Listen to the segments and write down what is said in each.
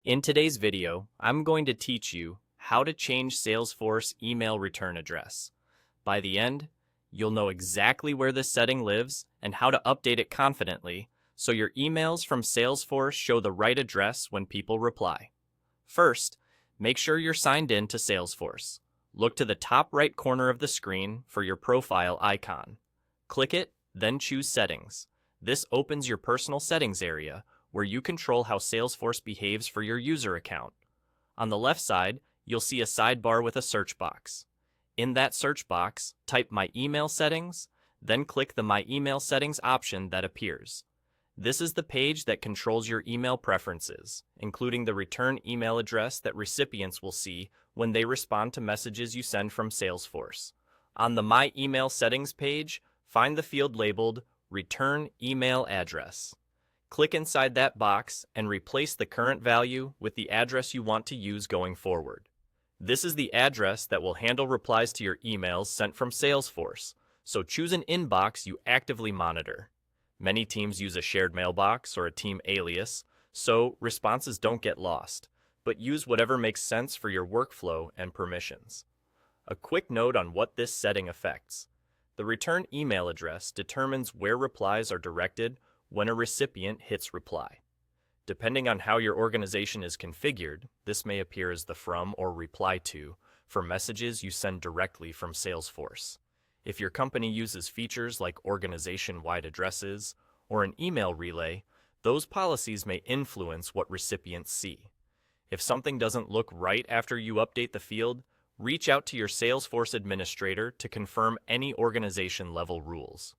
In today's video, I'm going to teach you how to change Salesforce email return address. By the end, you'll know exactly where this setting lives and how to update it confidently so your emails from Salesforce show the right address when people reply. First, make sure you're signed in to Salesforce. Look to the top right corner of the screen for your profile icon. Click it, then choose Settings. This opens your personal settings area where you control how Salesforce behaves for your user account. On the left side, you'll see a sidebar with a search box. In that search box, type My Email Settings, then click the My Email Settings option that appears. This is the page that controls your email preferences, including the return email address that recipients will see when they respond to messages you send from Salesforce. On the My Email Settings page, find the field labeled Return Email Address. Click inside that box and replace the current value with the address you want to use going forward. This is the address that will handle replies to your emails sent from Salesforce, so choose an inbox you actively monitor. Many teams use a shared mailbox or a team alias, so responses don't get lost, but use whatever makes sense for your workflow and permissions. A quick note on what this setting affects. The return email address determines where replies are directed when a recipient hits reply. Depending on how your organization is configured, this may appear as the from or reply to for messages you send directly from Salesforce. If your company uses features like organization-wide addresses or an email relay, those policies may influence what recipients see. If something doesn't look right after you update the field, reach out to your Salesforce administrator to confirm any organization-level rules.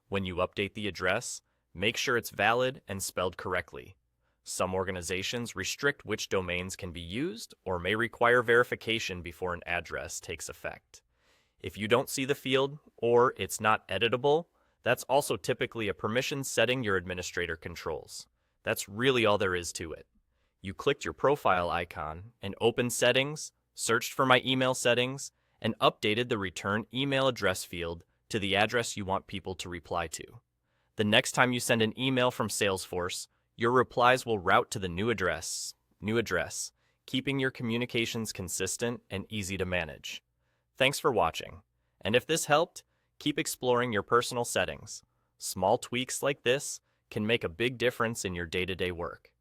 When you update the address, make sure it's valid and spelled correctly. Some organizations restrict which domains can be used or may require verification before an address takes effect. If you don't see the field or it's not editable, that's also typically a permission setting your administrator controls. That's really all there is to it. You clicked your profile icon and opened Settings, searched for My Email Settings, and updated the return email address field to the address you want people to reply to. The next time you send an email from Salesforce, your replies will route to the new address, keeping your communications consistent and easy to manage. Thanks for watching, and if this helped, keep exploring your personal settings. Small tweaks like this can make a big difference in your day-to-day work.